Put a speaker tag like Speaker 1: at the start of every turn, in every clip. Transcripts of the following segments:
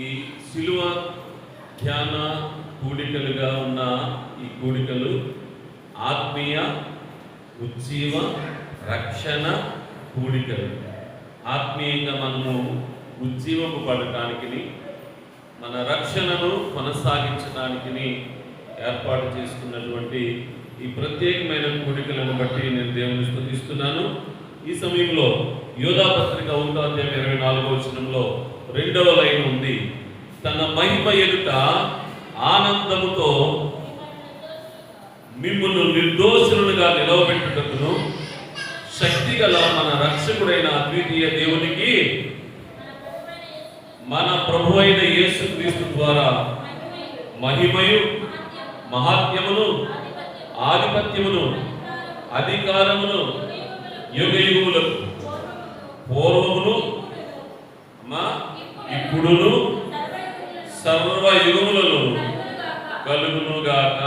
Speaker 1: ఈ శిలువ ధ్యాన కూడికలుగా ఉన్న ఈ కూడికలు ఆత్మీయ ఉజ్జీవ రక్షణ కూడికలు. ఆత్మీయంగా మనము ఉజ్జీవము పడటానికి, మన రక్షణను కొనసాగించడానికి ఏర్పాటు చేసుకున్నటువంటి ఈ ప్రత్యేకమైన కూడికలను బట్టి నేను దేవుని స్తుతిస్తున్నాను. ఈ సమయంలో యోధాపత్రిక 1:24 రెండవ లైన్ ఉంది. తన మహిమ ఎదుట ఆనందముతో మిమ్మును నిర్దోషులుగా నిలవబెట్టుటకును శక్తిగల మన రక్షకుడైన అద్వితీయ దేవునికి మన ప్రభువైన యేసుక్రీస్తు ద్వారా మహిమయు మహాత్మ్యమును ఆధిపత్యమును అధికారమును యుగయుగములకు పూర్వమును ఇప్పుడును సర్వయుగములలో కలుగునుగాక.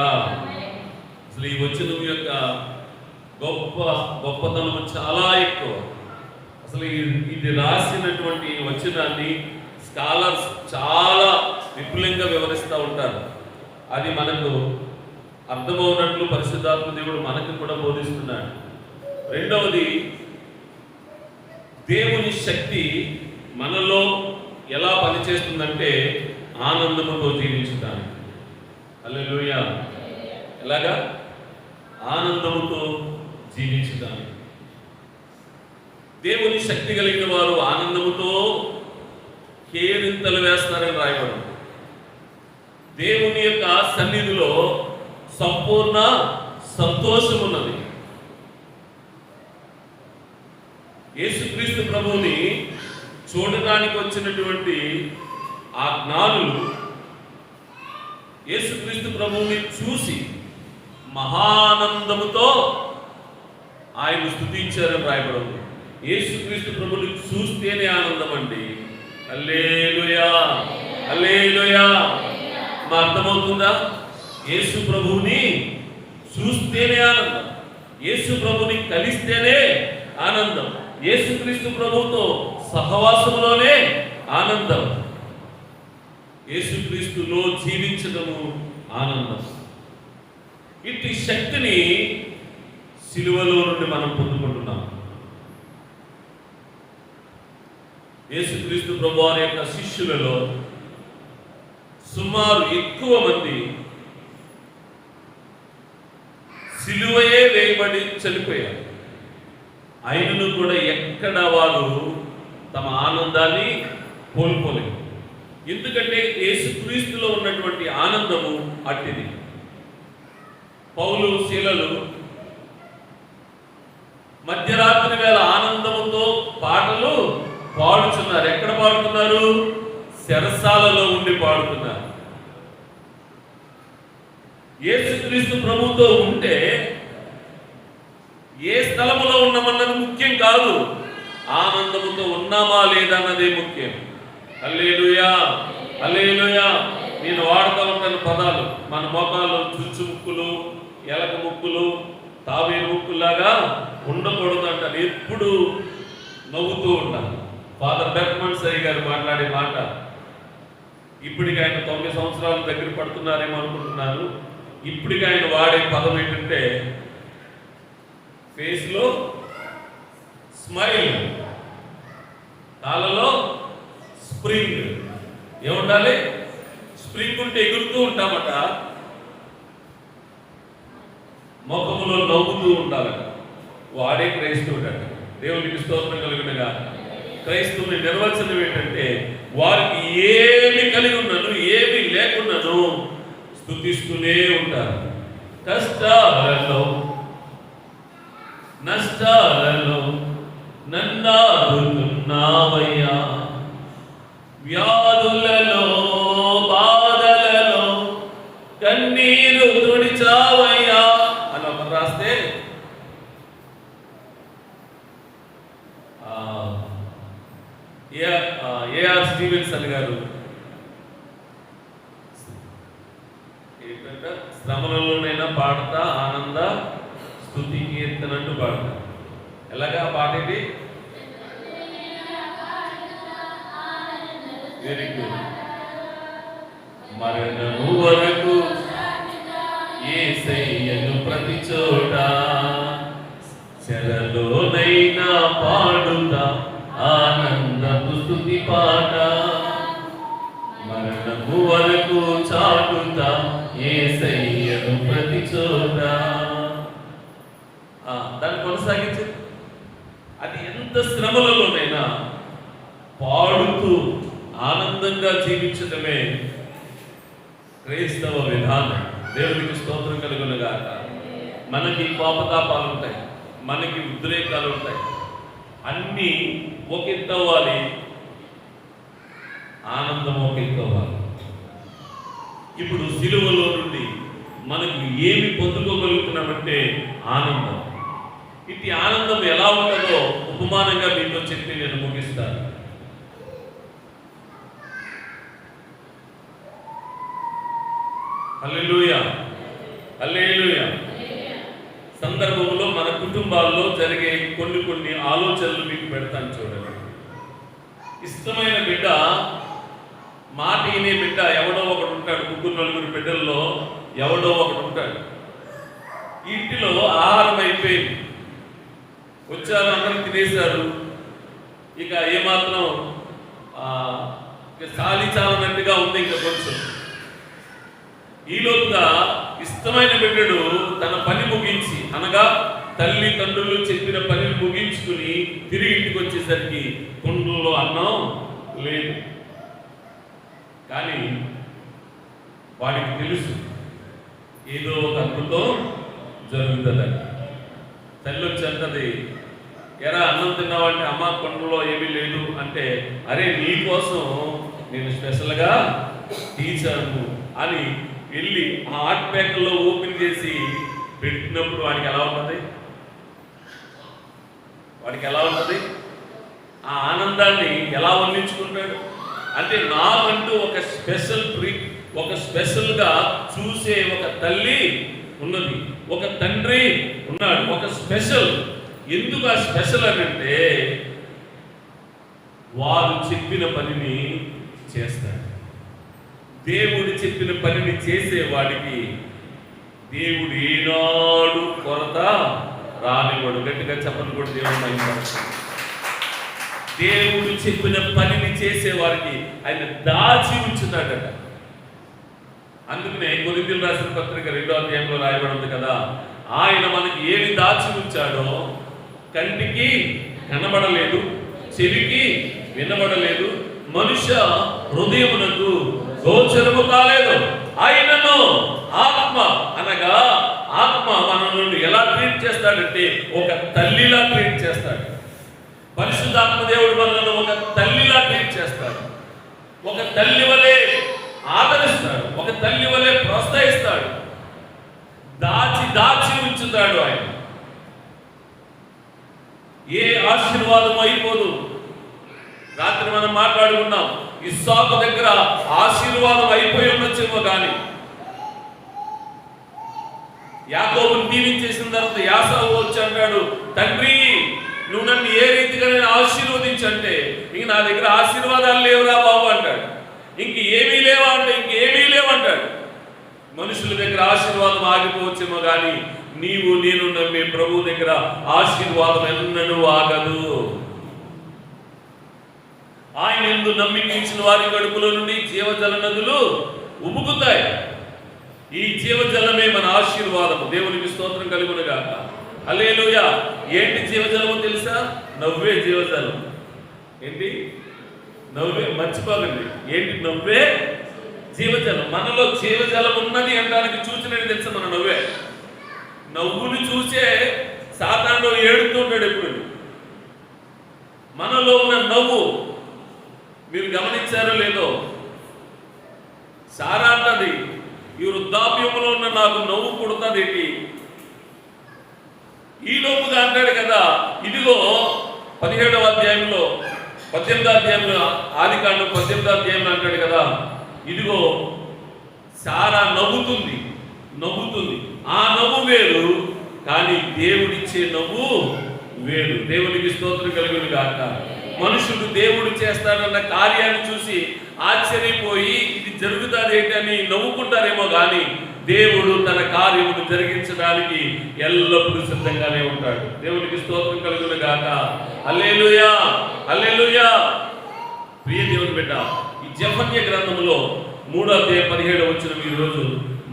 Speaker 1: అసలు ఈ వచనం యొక్క గొప్పతనం చాలా ఎక్కువ. అసలు ఇది రాసినటువంటి వచనాన్ని స్కాలర్స్ చాలా విపులంగా వివరిస్తూ ఉంటారు. అది మనకు అర్థమవునట్లు పరిశుద్ధాత్మ దేవుడు మనకు కూడా బోధిస్తున్నాడు. రెండవది, దేవుని శక్తి మనలో ఎలా పనిచేస్తుందంటే ఆనందముతో జీవించడానికి. హల్లెలూయా! ఎలాగా? ఆనందముతో జీవించడానికి. దేవుని శక్తి కలిగిన వారు ఆనందముతో కేరింతలు వేస్తారని రాయబడింది. దేవుని యొక్క సన్నిధిలో సంపూర్ణ సంతోషం ఉన్నది. యేసుక్రీస్తు ప్రభువుని చూడడానికి వచ్చినటువంటి ఆ జ్ఞానులు యేసుక్రీస్తు ప్రభువుని చూసి మహానందముతో ఆయన స్తుతించారని రాయబడింది. యేసుక్రీస్తు ప్రభువుని చూస్తేనే ఆనందం అండి. హల్లెలూయా, హల్లెలూయా. మా అర్థమవుతుందా? యేసు ప్రభువుని చూస్తేనే ఆనందం, యేసు ప్రభువుని కలిస్తేనే ఆనందం, యేసుక్రీస్తు ప్రభువుతో సహవాసంలోనే ఆనందం, యేసుక్రీస్తులో జీవించడము ఆనందం. ఇట్టి శక్తిని సిలువలో నుండి మనం పొందుకుంటున్నాం. యేసుక్రీస్తు ప్రభు వారి యొక్క శిష్యులలో సుమారు ఎక్కువ మంది సిలువయే వేయబడి చనిపోయారు. ఆయనను కూడా ఎక్కడ వారు తమ ఆనందాన్ని కోల్పోలేదు. ఎందుకంటే యేసుక్రీస్తులో ఉన్నటువంటి ఆనందము అట్టిది. పౌలు శీలలు మధ్యరాత్రి వేళ ఆనందముతో పాటలు పాడుతున్నారు. ఎక్కడ పాడుతున్నారు? చెరసాలలో ఉండి పాడుతున్నారు. యేసుక్రీస్తు ప్రభువుతో ఉంటే ఏ స్థలములో ఉన్నామన్నది ముఖ్యం కాదు, ఆనందముతో ఉన్నామా లేదన్నదే ముఖ్యం. హల్లెలూయా, హల్లెలూయా. నేను వాడుతూ ఉంటాను పదాలు. మన మోకాలు చుచ్చు ముక్కులు, ఎలక ముక్కులు, తాబేలు ముక్కులాగా ఉండకూడదు అంటాను. ఎప్పుడు నవ్వుతూ ఉంటాను. ఫాదర్ బెర్క్మన్ సై గారు మాట్లాడే మాట, ఇప్పటికి ఆయన 90 సంవత్సరాల దగ్గర పడుతున్నారేమో అనుకుంటున్నాను. ఇప్పటికి ఆయన వాడే పదం ఏంటంటే ఫేస్లో స్మైల్, కాళ్ళలో స్ప్రింగ్. ఏముండాలి? స్ప్రింగ్ ఉంటే ఎగురుతూ ఉంటామట, ముఖములో నవ్వుతూ ఉండాలట. వాడే క్రైస్తవుడట. దేవునికి స్తోత్రం కలుగునగా. క్రైస్తవుని నిర్వచనం ఏంటంటే వారికి ఏమి కలిగి ఉన్నను ఏమి లేకున్నను స్తుతిస్తూనే ఉంటారు. కష్టాలలో నష్టాలలో నన్నాదుతున్నావయ్యా, వ్యాధులలో బాధలలో కన్నీరు తుడిచావయ్యా అని ఒకరు రాస్తే ఏఆర్ స్టీవెన్సన్ గారు ఏంటంటే శ్రమలలోనైనా పాడతా ఆనంద స్తుతి కీర్తనంటూ పాడతారు. ఎలాగా పాట ఇది? Very good. మరణము వరకు యేసయ్యను ప్రతి చోట చెరలోనైనా పాడుతా ఆనందపు స్తుతి పాట. మరణము వరకు చాటుతా యేసయ్యను ప్రతి చోట. దాన్ని కొనసాగించు. అది ఎంత శ్రమలలోనైనా పాడుతూ ఆనందంగా జీవించడమే క్రైస్తవ విధానం. దేవునికి స్తోత్రం కలుగునుగాక. మనకి కోపతాపాలు ఉంటాయి, మనకి ఉద్రేకాలు ఉంటాయి, అన్నీ ఒక ఎత్తు అవ్వాలి, ఆనందం ఒక ఎత్తు అవ్వాలి. ఇప్పుడు సిలువలో నుండి మనకు ఏమి పొందుకోగలుగుతున్నామంటే ఆనందం. ఇది ఆనందం ఎలా ఉంటుందో ఉపమానంగా మీతో చెప్పి నేను ముగిస్తాను. హల్లెలూయా, హల్లెలూయా. సందర్భంలో మన కుటుంబాల్లో జరిగే కొన్ని ఆలోచనలు మీకు పెడతాను చూడండి. ఇష్టమైన బిడ్డ, మాట వినే బిడ్డ ఎవడో ఒకడు ఉంటాడు. 3-4 బిడ్డల్లో ఎవడో ఒకడు ఉంటాడు. ఇంటిలో ఆహారం అయిపోయింది, వచ్చారు, అందరూ తినేశారు. ఇక ఏమాత్రం ఖాళీ చాలన్నట్టుగా ఉంది. ఇంకా కొంచెం ఈలోపుగా ఇష్టమైన బిడ్డడు తన పని ముగించి, అనగా తల్లిదండ్రులు చెప్పిన పనిని ముగించుకుని తిరిగి ఇంటికి వచ్చేసరికి కుండలో అన్నం లేదు. కానీ వాడికి తెలుసు ఏదో ఒక అద్భుతం జరుగుతుందని. తల్లి వచ్చి అంటది, ఎరా అన్నం తిన్నావంటే అమ్మ కొండలో ఏమీ లేదు అంటే, అరే నీకోసం నేను స్పెషల్గా తీసాను అని వెళ్ళి ఆ హాట్ ప్యాక్లో ఓపెన్ చేసి పెట్టినప్పుడు వాడికి ఎలా ఉంటుంది? ఆ ఆనందాన్ని ఎలా వర్ణించుకుంటాడు అంటే, నాకంటూ ఒక స్పెషల్ ట్రీట్, ఒక స్పెషల్గా చూసే ఒక తల్లి ఉన్నది, ఒక తండ్రి ఉన్నాడు, ఒక స్పెషల్. ఎందుకు ఆ స్పెషల్ అని అంటే, వారు చెప్పిన పనిని చేస్తాడు. దేవుడు చెప్పిన పనిని చేసేవాడికి దేవుడు ఏనాడు కొరత రానివాడు. గట్టిగా చెప్పని కూడా దేవుడు. దేవుడు చెప్పిన పనిని చేసేవారికి ఆయన దాచి ఉంచుతాడట. అందుకనే కొరింథీయులకు రాసిన పత్రిక 2వ అధ్యాయంలో రాయబడి ఉంది కదా, ఆయన మనకి ఏమి దాచి ఉంచాడో కంటికి కనబడలేదు, చెవికి వినబడలేదు, మనుష్య హృదయమునకు గోచరము కాలేదు. ఆయనను ఆత్మ, అనగా ఆత్మ మన నుండి ఎలా ట్రీట్ చేస్తాడంటే ఒక తల్లిలా ట్రీట్ చేస్తాడు. పరిశుద్ధాత్మ దేవుడు మనల్ని ఒక తల్లిలా ట్రీట్ చేస్తాడు. ఒక తల్లి వలె ఆదరిస్తాడు, ఒక తల్లి వలె ప్రోత్సహిస్తాడు, దాచి ఉంచుతాడు. ఆయన ఏ ఆశీర్వాదం అయిపోదు. రాత్రి మనం మాట్లాడుకున్నాం, ఇస్సాకు దగ్గర ఆశీర్వాదం అయిపోయి ఉండొచ్చేమో కానీ యాకోబుని దీవించేసిన తర్వాత యాసావు వచ్చి అంటాడు, తండ్రి నువ్వు నన్ను ఏ రీతిగా నేను ఆశీర్వదించంటే, ఇంక నా దగ్గర ఆశీర్వాదాలు లేవురా బాబు అంటాడు. ఇంక ఏమీ లేవా అంటే ఇంకేమీ లేవంటాడు. మనుషుల దగ్గర ఆశీర్వాదం ఆగిపోవచ్చేమో కానీ నీవు నేను నమ్మే ప్రభు దగ్గర ఆశీర్వాదం ఎన్నడూ ఆగదు. ఆయన యందు నమ్మిక ఉంచిన వారి కడుపులో నుండి జీవజల నదులు ఉబుకుతాయి. ఈ జీవజలమే మన ఆశీర్వాదము. దేవునికి స్తోత్రం కలుగునుగాక. హల్లెలూయా. ఏంటి జీవజలము తెలుసా? నవ్వే జీవజలం. ఏంటి? నవ్వే. మర్చిపోకండి, ఏంటి? నవ్వే జీవజలం. మనలో జీవజలం ఉన్నది అనడానికి చూసినట్టు తెలుసా? మన నవ్వే. నవ్వుని చూసే సాతానుడు ఏడుతుంటాడు ఎప్పుడు. మనలో ఉన్న నవ్వు మీరు గమనించారో లేదో, సారా అంటది, ఈ వృద్ధాప్యంలో ఉన్న నాకు నవ్వు పుడుతుంది ఏంటి? ఈ లోపుగా అంటాడు కదా, ఇదిగో 17వ అధ్యాయంలో 18వ అధ్యాయంలో ఆదికాండం 18వ అధ్యాయంలో అంటాడు కదా, ఇదిగో సారా నవ్వుతుంది. ఆ నవ్వు వేరు, కానీ దేవుడిచ్చే నవ్వు వేరు. దేవునికి స్తోత్రం కలుగును గాక. మనుషుడు దేవుడు చేస్తాడన్న కార్యాన్ని చూసి ఆశ్చర్యపోయి ఇది జరుగుతుంది ఏంటని నవ్వుకుంటారేమో కానీ దేవుడు తన కార్యమును జరిగించడానికి ఎల్లప్పుడూ సిద్ధంగానే ఉంటాడు. దేవునికి స్తోత్రం కలుగును గాక. హల్లెలూయా, హల్లెలూయా. ప్రియ దేవుని బిడ్డ, ఈ జెఫన్యా గ్రంథంలో 3:17 ఈ రోజు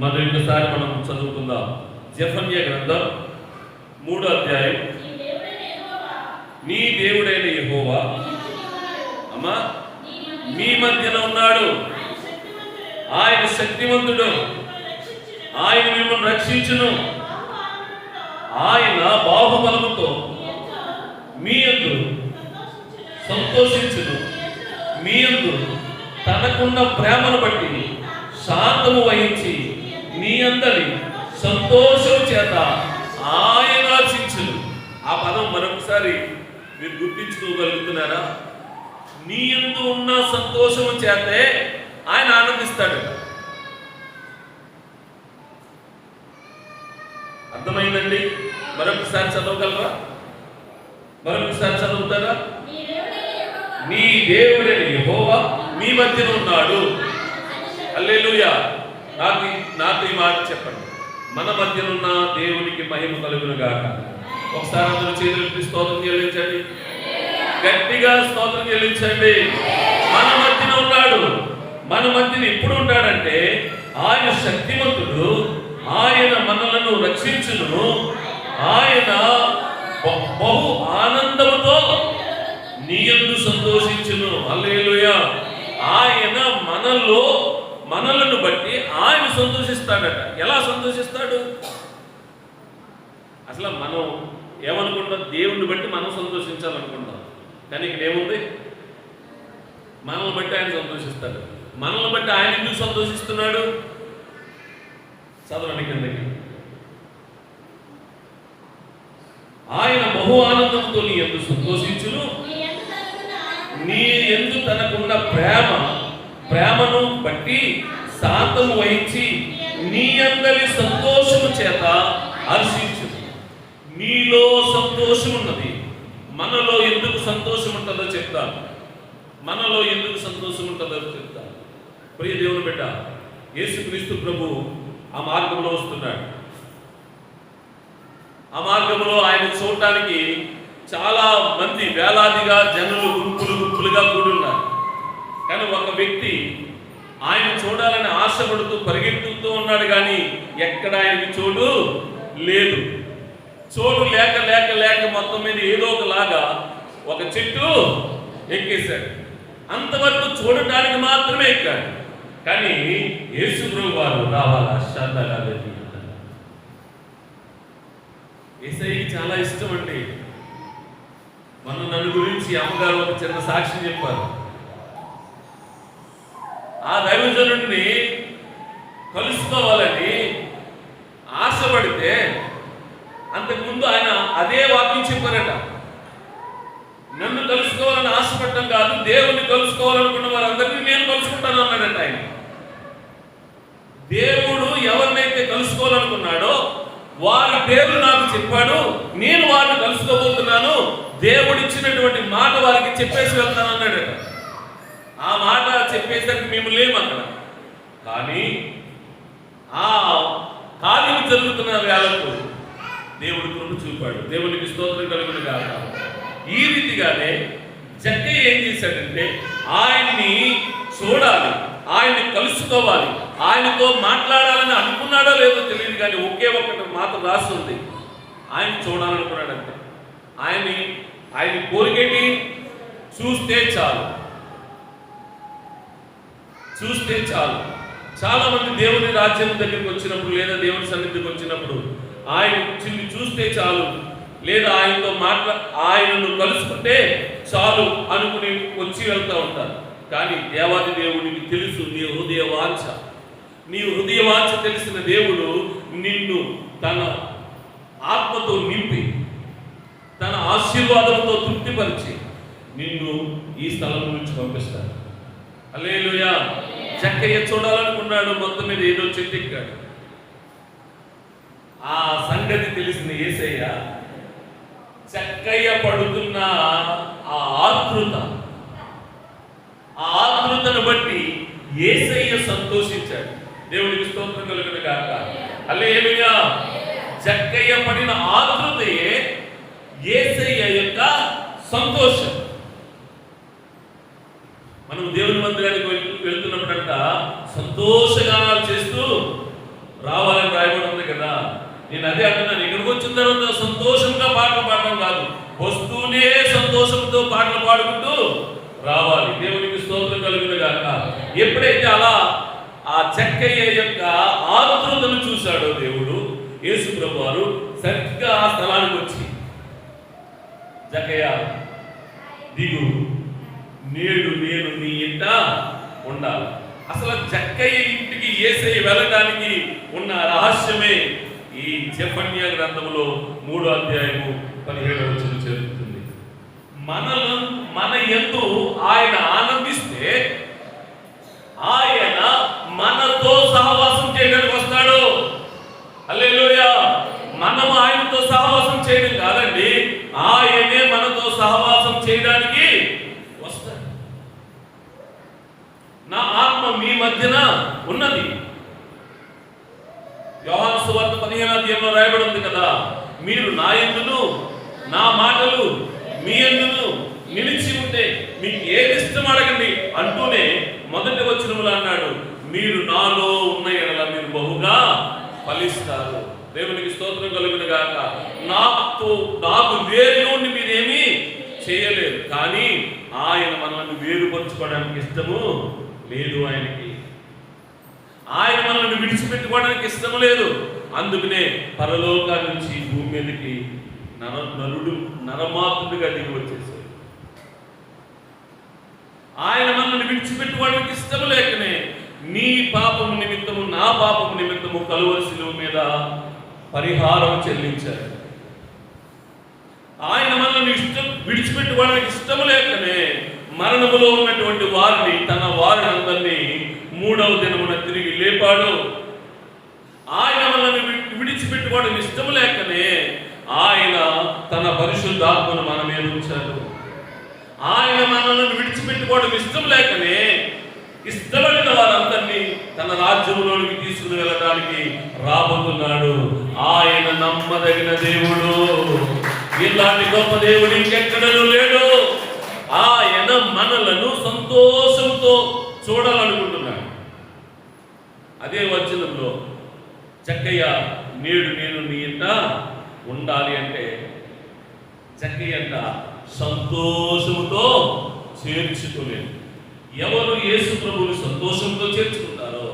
Speaker 1: మొదటిసారి మనం చదువుకుందాం. జెఫన్యా గ్రంథం 3 నీ దేవుడైన యెహోవా అమ్మా మీ మధ్యన ఉన్నాడు. ఆయన శక్తివంతుడు, ఆయన మిమ్మల్ని రక్షించును. ఆయన బాహుబలముతో మీ యందు సంతోషించును. మీ యందు తనకున్న ప్రేమను బట్టి శాంతము వహించి మీ అందరి సంతోషం చేత ఆయన ఆశించును. ఆ పదం మరొకసారి మీరు గుర్తించుకోగలుగుతున్నారా? నీ యందు ఉన్న సంతోషము చేతే ఆయన ఆనందిస్తాడు. అర్థమైందండి? మరొకసారి చదవగలరా? మరొకసారి చదువుతారా? నీ దేవుడైన యెహోవా మీ మధ్యన ఉన్నాడు. హల్లెలూయా. నాకు ఈ మాట చెప్పండి. మన మధ్యన ఉన్న దేవునికి మహిమ కలుగును గాక. ఒకసారి అందరూ చేతులెత్తి స్తోత్రం చెల్లించండి, గట్టిగా స్తోత్రం చెల్లించండి. మన మధ్యన ఉన్నాడు. మన మధ్యన ఎప్పుడు ఉంటాడంటే ఆయన శక్తివంతుడు, ఆయన మనలను రక్షించును. ఆయన బహు ఆనందముతో నీ యందు సంతోషించును. హల్లెలూయా. ఆయన మనలను బట్టి ఆయన సంతోషిస్తాడట. ఎలా సంతోషిస్తాడు? అసలు మనం ఏమనుకుంటాం? దేవుణ్ణి బట్టి మనం సంతోషించాలనుకుంటాం. కానీ ఇక్కడ ఏముంది? మనల్ని బట్టి ఆయన సంతోషిస్తాడు. మనల్ని బట్టి ఆయన ఎందుకు సంతోషిస్తున్నాడు? చదవండి కిందకి. ఆయన బహు ఆనందంతో నీ యందు సంతోషించును. నీ యందు తనకున్న ప్రేమను బట్టి శాంతము వహించి నీ అందరి సంతోషము చేత హర్షించు. నీలో సంతోషం ఉన్నది. మనలో ఎందుకు సంతోషం ఉంటుందో చెప్తాను. మనలో ఎందుకు సంతోషం ఉంటుందో చెప్తాను. ప్రియ దేవుని బిడ్డ, యేసుక్రీస్తు ప్రభు ఆ మార్గంలో వస్తున్నాడు. ఆ మార్గంలో ఆయన చూడటానికి చాలా మంది, వేలాదిగా జనులు గుంపులుగా కూడున్నారు. కానీ ఒక వ్యక్తి ఆయన చూడాలని ఆశపడుతూ పరిగెత్తుతూ ఉన్నాడు, కానీ ఎక్కడ ఆయనకి చోటు లేదు. చోటు లేక లేక లేక మొత్తం మీద ఏదో ఒకలాగా ఒక చెట్టు ఎక్కేశాడు. అంతవరకు చూడటానికి మాత్రమే ఎక్కాడు. కానీ యేసు ప్రభు వారు రావాలా శ్రద్ధగా లేదు. యేసయ్యకి చాలా ఇష్టం అండి. నన్ను గురించి అమ్మగారు ఒక చిన్న సాక్ష్యం చెప్పారు. ఆ దైవజనుడిని కలుసుకోవాలని ఆశపడితే అంతకుముందు ఆయన అదే వాక్యం చెప్పారట. నన్ను కలుసుకోవాలని ఆశపడటం కాదు, దేవుణ్ణి కలుసుకోవాలనుకున్న వారందరినీ నేను కలుసుకుంటాను అన్నాడట ఆయన. దేవుడు ఎవరినైతే కలుసుకోవాలనుకున్నాడో వారి పేరు నాకు చెప్పాడు, నేను వారిని కలుసుకోబోతున్నాను, దేవుడు ఇచ్చినటువంటి మాట వారికి చెప్పేసి వెళ్తాను అన్నాడట. ఆ మాట చెప్పేసరికి మేము లేము అక్కడ. కానీ ఆ కార్యం జరుగుతున్న వేళకు దేవుడు కృప చూపాడు. దేవునికి స్తోత్రం కలుగును గాక. ఈ రీతిగానే జక్కయ్య ఏం చేశాడంటే ఆయన్ని చూడాలి, ఆయన్ని కలుసుకోవాలి, ఆయనతో మాట్లాడాలని అనుకున్నాడో లేదో తెలియదు, కానీ ఒకే ఒక్కటి మాత్రం రాస్తుంది, ఆయన చూడాలనుకున్నాడంటే. ఆయన కోరికేటి? చూస్తే చాలు, చూస్తే చాలు. చాలా మంది దేవుని రాజ్యం దగ్గరికి వచ్చినప్పుడు లేదా దేవుని సన్నిధికి వచ్చినప్పుడు ఆయన చూస్తే చాలు, లేదా ఆయనతో ఆయనను కలుసుకుంటే చాలు అనుకుని వచ్చి వెళ్తూ ఉంటారు. కానీ దేవాది దేవుడికి తెలుసు నీ హృదయ వాంఛ తెలిసిన దేవుడు నిన్ను తన ఆత్మతో నింపి తన ఆశీర్వాదంతో తృప్తిపరిచి నిన్ను ఈ స్థలం నుంచి పంపిస్తాడు. హల్లెలూయా. జక్కయ్య చూడాలనుకున్నాడు, మొత్తం మీద ఏదో చెట్టు ఎక్కాడు. ఆ సంగతి తెలిసిన యేసయ్య జక్కయ్య పడుతున్న ఆ ఆతృత, ఆ ఆతృతను బట్టి యేసయ్య సంతోషించాడు. దేవునికి స్తోత్రం కలుగును గాక. హల్లెలూయా. జక్కయ్య పడిన ఆతృతయే యేసయ్య యొక్క సంతోషం. మనం దేవుని మందిరానికి వెళ్తున్నప్పుడంట సంతోషగానాలు చేస్తూ రావాలని రాయబడి ఉంది కదా. నేను అదే అంటున్నాను, ఇక్కడికి వచ్చిన తర్వాత సంతోషంగా పాటలు పాడడం కాదు, వస్తూనే సంతోషంతో పాటలు పాడుకుంటూ రావాలి. దేవునికి స్తోత్రం కలుగును గాక. ఎప్పుడైతే అలా ఆ జక్కయ్య యొక్క ఆతృతను చూశాడో దేవుడు, యేసు ప్రభువారు సరిగ్గా ఆ స్థలానికి వచ్చి, జక్కయ్య దిగు, నేడు నేను నీ ఇంట ఉండాలి. అసలు జక్కయ్య ఇంటికి యేసయ్య వెళ్ళడానికి ఉన్న రహస్యమే ఈ జెఫన్యా గ్రంథంలో 3వ అధ్యాయము 17వ వచనం చెబుతుంది. మన యందు ఆయన ఆనందిస్తే ఆయన మనతో సహవాసం చేయడానికి వస్తాడు. హల్లెలూయా. మనం ఆయనతో సహవాసం చేయడం కాదండి, ఆయనే మనతో సహవాసం చేయడానికి వస్తాడు. నా ఆత్మ మీ మధ్యన ఉన్నది. యోహాను సువార్త 15వ అధ్యాయంలో రాయబడి ఉంది కదా, మీరు నా యందును నా మాటలు మీ యందును నిలిచి ఉంటే మీకు ఏది ఇష్టం అడగండి అంటూనే మొదటి వచనములో అన్నాడు, మీరు నాలో ఉన్న ఎడల మీరు బహుగా ఫలిస్తారు. దేవునికి స్తోత్రం కలుగును గాక. నాకు వేరుని మీరేమీ చేయలేరు, కానీ ఆయన మనల్ని వేరుపరచుకోవడానికి ఇష్టము లేదు. ఆయన మనల్ని విడిచిపెట్టుకోవడానికి ఇష్టం లేదు. అందుకనే పరలోకా నుంచి భూమి మీదకి నరమాతృడిగా దిగి వచ్చేసాడు. ఆయన మనల్ని విడిచిపెట్టుకోవడానికి ఇష్టం లేకనే నీ పాపము నిమిత్తము నా పాపము నిమిత్తము కలువరి శిలువ మీద పరిహారం చెల్లించారు. ఆయన మనల్ని విడిచిపెట్టుకోవడానికి ఇష్టం లేకనే మరణములో ఉన్నటువంటి వారిని, తన వారిని అందరినీ 3వ దినమున తిరిగి లేపాడు. ఆయన మనల్ని విడిచిపెట్టుకోవడం ఇష్టం లేకనే ఆయన తన పరిశుద్ధాత్మను మన మీద ఉంచాడు. ఆయన మనల్ని విడిచిపెట్టుకోవడం ఇష్టం లేకనే ఇష్టపడిన వారందరినీ తన రాజ్యంలోనికి తీసుకుని వెళ్ళడానికి రాబోతున్నాడు. ఆయన నమ్మదగిన దేవుడు. ఇలాంటి గొప్ప దేవుడు ఇంకెక్కడనూ లేడు. ఆయన మనలను సంతోషంతో చూడాలనుకుంటున్నాడు. అదే వచనంలో జక్కయ్య నేడు నేను నీ ఇంట ఉండాలి అంటే, జక్కయ్య అంట సంతోషముతో చేర్చుకోలేదు. ఎవరు యేసు ప్రభువుని సంతోషంతో చేర్చుకుంటారో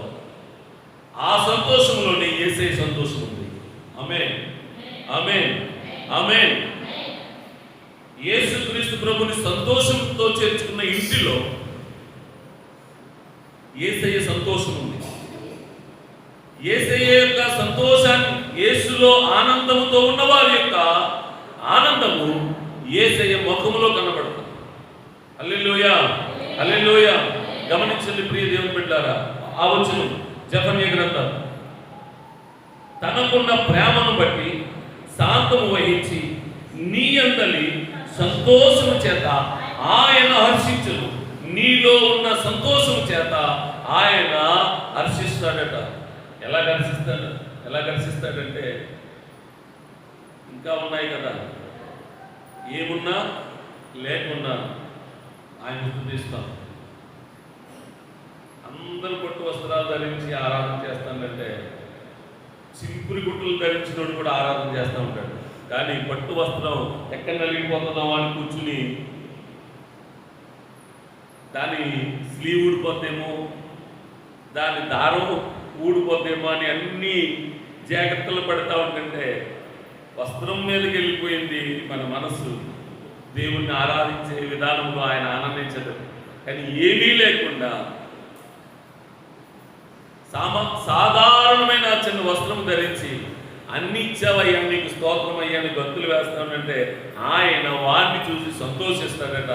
Speaker 1: ఆ సంతోషంలోనే యేసయ్య సంతోషం ఉంది. ఆమేన్, ఆమేన్, ఆమేన్. యేసుక్రీస్తు ప్రభువుని సంతోషంతో చేర్చుకున్న ఇంటిలో యేసయ్య సంతోషం ఉంది. యేసయ్య యొక్క సంతోషాన్ని, యేసులో ఆనందముతో ఉన్న వారి యొక్క ఆనందము యేసయ్య ముఖములో కనబడుతుంది. హల్లెలూయా, హల్లెలూయా. గమనించండి ప్రియ దేవుని బిడ్డలారా, ఆ వచనం జెఫన్యా గ్రంథం, తనకున్న ప్రేమను బట్టి శాంతము వహించి నీ అందలి సంతోషము చేత ఆయన హర్షించును. నీలో ఉన్న సంతోషము చేత ఆయన హర్షిస్తాడట. ఎలా హర్షిస్తాడంటే ఇంకా ఉన్నాయి కదా, ఏమున్నా లేకున్నా ఆయన స్తుతిస్తాం. అందరూ పట్టు వస్త్రాలు ధరించి ఆరాధన చేస్తానంటే సింపుల్ గుట్టలు ధరించినోడు కూడా ఆరాధన చేస్తూ ఉంటాడు. కానీ పట్టు వస్త్రం ఎక్కడ నలిగిపోతుందో అని కూర్చుని దాని స్లీవ్ ఊడిపోతేమో, దాని దారం ఊడిపోతేమో అని అన్ని జాగ్రత్తలు పడతా ఉంటుంటే వస్త్రం మీదకి వెళ్ళిపోయింది మన మనసు. దేవుణ్ణి ఆరాధించే విధానంలో ఆయన ఆనందించదు. కానీ ఏమీ లేకుండా సాధారణమైన చిన్న వస్త్రం ధరించి అన్ని ఇచ్చావయ్యా, నీకు స్తోత్రం అయ్యా అని గంతులు వేస్తానంటే ఆయన వారిని చూసి సంతోషిస్తాడట.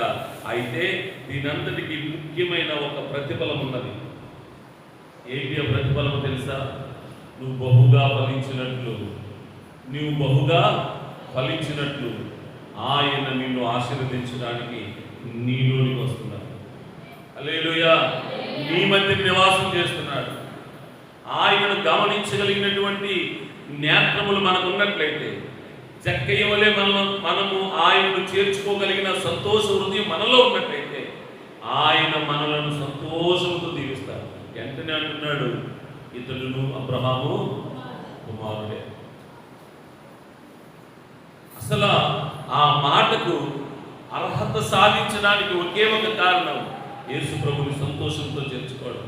Speaker 1: అయితే దీనంతటికి ముఖ్యమైన ఒక ప్రతిఫలం ఉన్నది. ఏంటి ఆ ప్రతిఫలం తెలుసా? నువ్వు బహుగా ఫలించినట్లు ఆయన నిన్ను ఆశీర్వదించడానికి నీలోనికి వస్తున్నాడు. హల్లెలూయా. నీ మధ్య నివాసం చేస్తున్నాడు. ఆయనను గమనించగలిగినటువంటి నేత్రములు మనకు ఉన్నట్లయితే, జక్కయ్య వలె మనము ఆయనను చేర్చుకోగలిగిన సంతోష హృదయం మనలో ఉన్నట్లయితే, ఆయన మనలను సంతోషంతో దీవిస్తాడు. వెంటనే అంటున్నాడు, ఇతడును అబ్రహాము కుమారుడే. అసలు ఆ మాటకు అర్హత సాధించడానికి ఒకే ఒక కారణం, యేసు ప్రభుని సంతోషంతో చేర్చుకోవడం.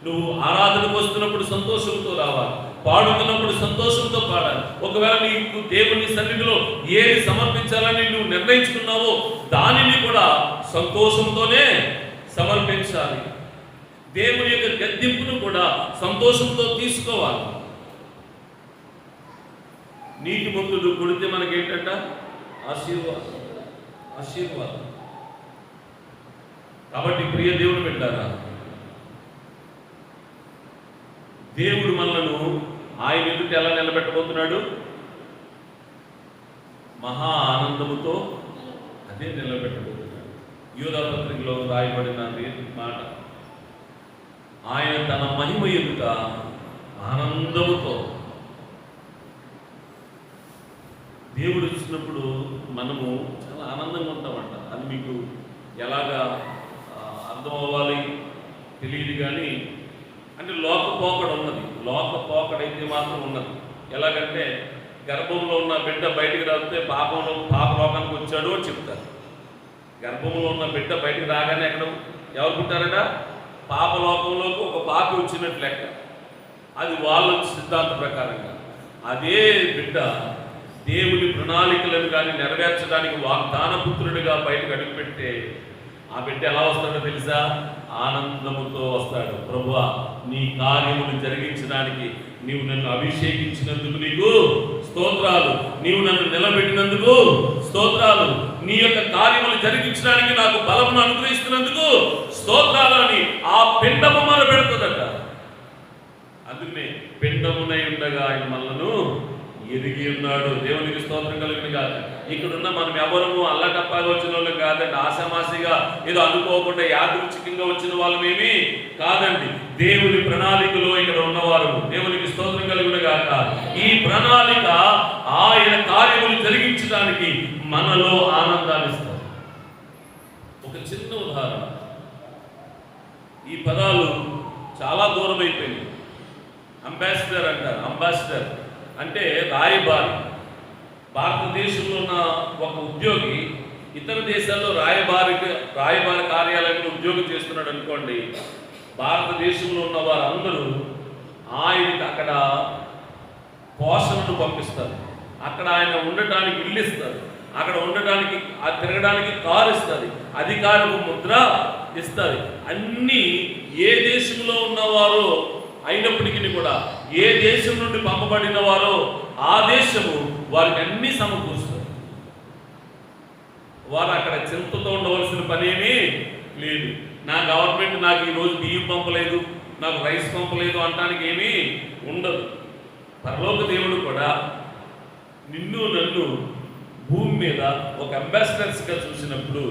Speaker 1: నువ్వు ఆరాధనకు వస్తున్నప్పుడు సంతోషంతో రావాలి, పాడుతున్నప్పుడు సంతోషంతో పాడాలి. ఒకవేళ నీకు దేవుని సన్నిధిలో ఏది సమర్పించాలని నువ్వు నిర్ణయించుకున్నావో దానిని కూడా సంతోషంతోనే సమర్పించాలి. దేవుని యొక్క గద్దింపును కూడా సంతోషంతో తీసుకోవాలి. నీతిమంతుడు కొడితే మనకేంటంట? ఆశీర్వాదం. కాబట్టి ప్రియ దేవుని బిడ్డారా, దేవుడు మనలను ఆయన ఎదుట ఎలా నిలబెట్టబోతున్నాడు? మహా ఆనందముతో అదే నిలబెట్టబోతున్నాడు. యూదా పత్రికలో రాయబడిన మాట, ఆయన తన మహిమ ఎదుట ఆనందముతో. దేవుడు ఇచ్చినప్పుడు మనము చాలా ఆనందంగా ఉంటామంట. అది మీకు ఎలాగా అర్థం అవ్వాలి తెలియదు, కానీ అంటే లోకపోకడ ఉన్నది. లోకపోకడైతే మాత్రం ఉన్నది. ఎలాగంటే గర్భంలో ఉన్న బిడ్డ బయటికి రాస్తే పాపలోకానికి వచ్చాడు అని చెప్తారు. గర్భంలో ఉన్న బిడ్డ బయటికి రాగానే ఎవరు పుట్టారట? పాపలోకంలోకి ఒక పాపి వచ్చినట్లు లెక్క. అది వాళ్ళ సిద్ధాంత ప్రకారంగా. అదే బిడ్డ దేవుని ప్రణాళికలను కానీ నెరవేర్చడానికి వాగ్దాన పుత్రుడిగా బయటకు అడుగుపెట్టే ఆ బిడ్డ ఎలా వస్తాడో తెలుసా? ఆనందముతో వస్తాడు. ప్రభువా, నీ కార్యములు జరిగించడానికి నీవు నన్ను అభిషేకించినందుకు నీకు స్తోత్రాలు, నీవు నన్ను నిలబెట్టినందుకు స్తోత్రాలు, నీ యొక్క కార్యములు జరిగించడానికి నాకు బలమును అనుగ్రహిస్తున్నందుకు స్తోత్రాలు అని ఆ పిండము మన పెడుతుందట. అందుకనే పిండమునై ఉండగా ఆయన మనలను ఎదిగి ఉన్నాడు. దేవునికి స్తోత్రం కలిగిన కాదు. ఇక్కడున్న మనం ఎవరము అల్లటప్పాగా వచ్చిన వాళ్ళం కాదండి. ఆశామాసిగా ఏదో అనుకోకుండా యాదృచ్ఛికంగా వచ్చిన వాళ్ళమేమి కాదండి. దేవుని ప్రణాళికలో ఇక్కడ ఉన్నవారు. దేవునికి స్తోత్రం కలిగిన కాక ఈ ప్రణాళిక ఆయన కార్యములు జరిగించడానికి మనలో ఆనందాన్ని ఇస్తారు. ఒక చిన్న ఉదాహరణ, ఈ పదాలు చాలా దూరం అయిపోయింది. అంబాసిడర్ అంటారు. అంబాసిడర్ అంటే రాయబారి. భారతదేశంలో ఉన్న ఒక ఉద్యోగి ఇతర దేశాల్లో రాయబారి కార్యాలయంలో ఉద్యోగం చేస్తున్నాడు అనుకోండి. భారతదేశంలో ఉన్న వారందరూ ఆయనకి అక్కడ పోషణను పంపిస్తారు, అక్కడ ఆయన ఉండటానికి ఇల్లు ఇస్తారు, అక్కడ ఉండటానికి తిరగడానికి కారు ఇస్తుంది, అధికారపు ముద్ర ఇస్తుంది. అన్నీ ఏ దేశంలో ఉన్నవారో అయినప్పటికీ కూడా, ఏ దేశం నుండి పంపబడిన వారో ఆ దేశము వారికి అన్ని సమకూరుస్తారు. వారు అక్కడ చింతతో ఉండవలసిన పనేమీ లేదు. నా గవర్నమెంట్ నాకు ఈరోజు బియ్యం పంపలేదు, నాకు రైస్ పంపలేదు అనడానికి ఏమీ ఉండదు. పరలోక దేవుడు కూడా నిన్ను నన్ను భూమి మీద ఒక అంబాసిడర్స్గా చూసినప్పుడు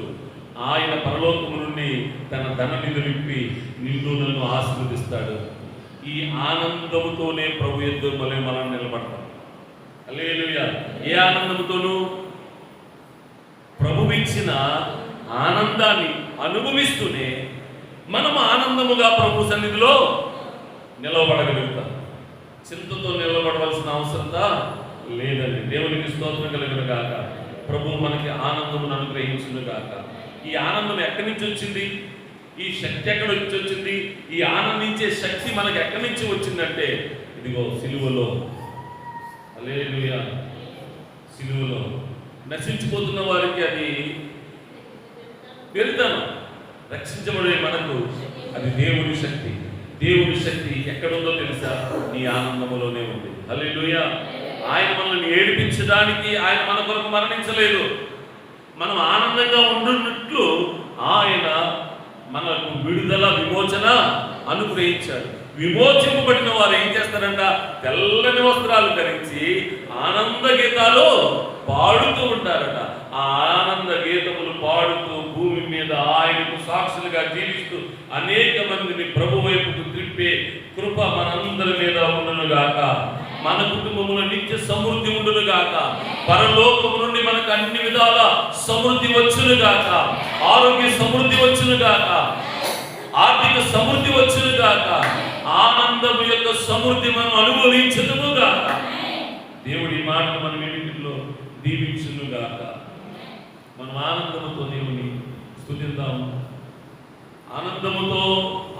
Speaker 1: ఆయన పరలోకము నుండి తన ధననిధులు ఇప్పి నిన్ను నన్ను ఆశీర్వదిస్తాడు. ఈ ఆనందముతోనే ప్రభు ఎదురు మనం నిలబడతాం. హల్లెలూయా. ఏ ఆనందముతోనూ? ప్రభు ఇచ్చిన ఆనందాన్ని అనుభవిస్తూనే మనం ఆనందముగా ప్రభు సన్నిధిలో నిలబడగలుగుతాం. చింతతో నిలబడవలసిన అవసరత లేదండి. దేవునికి స్తోత్రం కలిగిన గాక. ప్రభు మనకి ఆనందమును అనుగ్రహించును గాక. ఈ ఆనందం ఎక్కడి నుంచి వచ్చింది? ఈ శక్తి ఎక్కడ నుంచి వచ్చింది? ఈ ఆనందించే శక్తి మనకి ఎక్కడి నుంచి వచ్చిందంటే ఇదిగో సిలువలో. హల్లెలూయా. సిలువలో నశించిపోతున్న వారికి అది వెళ్తాను, రక్షించబడే మనకు అది దేవుని శక్తి. దేవుని శక్తి ఎక్కడుందో తెలుసా? నీ ఆనందములోనే ఉంది. హల్లెలూయా. ఆయన మనల్ని ఏడిపించడానికి ఆయన మన కొరకు మరణించలేదు. మనం ఆనందంగా ఉండున్నట్లు ఆయన మనకు విడుదల విమోచన అనుగ్రహించాడు. విమోచింపబడిన వారు ఏం చేస్తారంట? తెల్లని వస్త్రాలు ధరించి ఆనంద గీతాలు పాడుతూ ఉంటారట. ఆ ఆనంద గీతములు పాడుతూ భూమి మీద ఆయనకు సాక్షులుగా జీవిస్తూ అనేక మందిని ప్రభు వైపుకు త్రిప్పే కృప మనందరి మీద ఉండునుగాక. మన కుటుంబంలో నిత్య సమృద్ధి ఉండునుగాక. పరలోకము నుండి మనకు అన్ని విధాల సమృద్ధి వచ్చునుగాక. ఆరోగ్య సమృద్ధి వచ్చునుగాక. ఆర్థిక సమృద్ధి వచ్చునుగాక. ఆనందము యొక్క సమృద్ధి మనం అనుభవించునుగాక. దేవుడి మాటలు మన వెనుకల్లో దీవించునుగాక. మనం ఆనందముతో దేవుని స్తుతిద్దాం, ఆనందముతో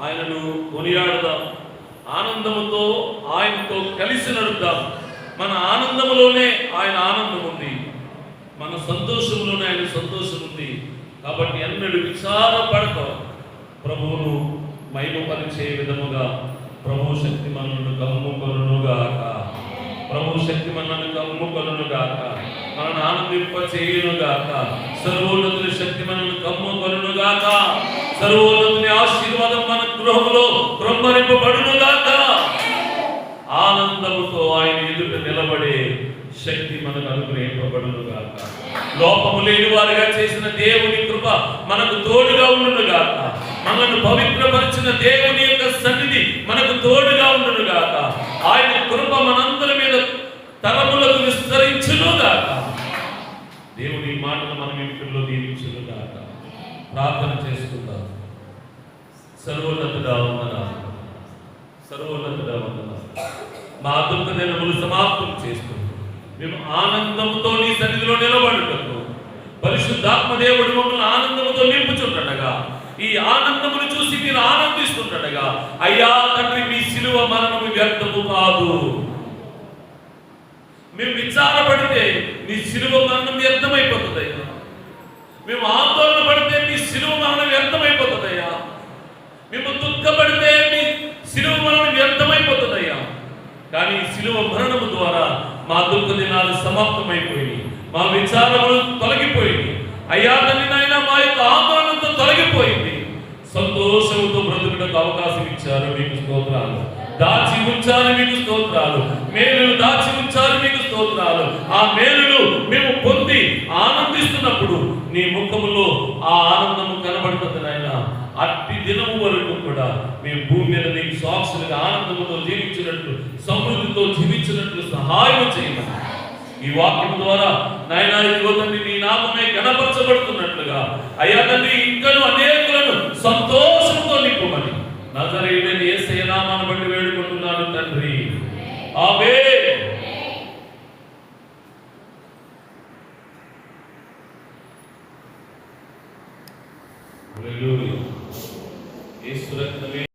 Speaker 1: ఆయనను కొనియాడదాం, ఆనందముతో ఆయనతో కలిసి నడుద్దాం. మన ఆనందములోనే ఆయన ఆనందం ఉంది, మన సంతోషంలోనే ఆయన సంతోషం ఉంది. కాబట్టి ఎన్నడూ విచారపడతాం. ప్రభువును మహిమపరిచే విధముగా ప్రభు శక్తి మనల్ని కమ్ముకొనుగాక. ప్రభు శక్తి మనల్ని కమ్ముకొనుగాక. మనల్ని ఆనందింప చేయునుగాక. సర్వోన్నతుని శక్తి మనల్ని కమ్ముకొనుగాక. సర్వోన్నతుని ఆశీర్వాదం మన గృహంలో క్రొమ్మరింపబడునుగాక. ఆనందముతో ఆయన ఎదుట నిలబడే శక్తి మనకు అనుగ్రహింపబడునుగాక. లోపము లేని వారిగా చేసిన దేవుని కృప మనకు తోడుగా ఉండునుగాక. మనల్ని పవిత్రపరిచిన దేవుని యొక్క సన్నిధి మనకు తోడుగా ఉండునుగాక. ఆయన కృప మనందరి మీద తరములకు విస్తరించునుగాక. దేవుని మాటలు మన ఇంటిలో దీవించునుగాక. ప్రార్థన చేసుకుందాం. సర్వోన్నతుడా వందనాలు, సర్వోన్నతుడా వందనాలు. మా దుఃఖ దినములు సమాప్తం చేసుకుంటూ మేము ఆనందంతో నీ సన్నిధిలో నిలబడుటకు పరిశుద్ధాత్మ దేవుడు మమ్మల్ని ఆనందంతో నింపుచుండగా, ఈ ఆనందమును చూసి మీరు ఆనందిస్తుండగా, అయ్యా తండ్రి, మీ శిలువ మరణము వ్యర్థము కాదు. మేము విచారపడితే నీ శిలువ మరణం వ్యర్థమైపోతుందయ్యా. మేము ఆందోళన పడితే మీ శిలువ మరణం వ్యర్థమైపోతుందయ్యా. మేము దుఃఖపడితే మీ శిలువ మరణం వ్యర్థమైపోతుందయ్యా. కానీ శిలువ మరణము ద్వారా మా దుఃఖ దినాలు సమాప్తమైపోయి, మా విచారములు తొలగిపోయింది అయ్యా తండ్రి నాయన. మా యొక్క ఆందోళనతో తొలగిపోయింది. సంతోషంతో బ్రతుకుటకు అవకాశం ఇచ్చారు, మీకు స్తోత్రాలు. దాచి ఉంచారు, మీకు స్తోత్రాలు. మేలులు దాచి ఉంచారు, మీకు స్తోత్రాలు. ఆ మేలులు మేము పొంది ఆనందిస్తున్నప్పుడు నీ ముఖములో ఆ ఆనందము కనబడుతుంది నాయన. అట్టి దినము వరకు కూడా మేము భూమి మీద నీకు సాక్షులుగా ఆనందముతో జీవించినట్లు, సమృద్ధితో జీవించినట్లు సహాయం చేయమని ఈ వాక్యం ద్వారా నాయన ఇదిగో తండ్రి నీ నామమే గణపరచబడుతున్నట్లుగా అయ్యా తండ్రి ఇంకను అనేకులను సంతోషంతో నింపుమని నజరేయుడైన యేసయ్య నామమును బట్టి వేడుకుంటున్నాను తండ్రి. ఆమేన్. హల్లెలూయా. యేసు రక్తమే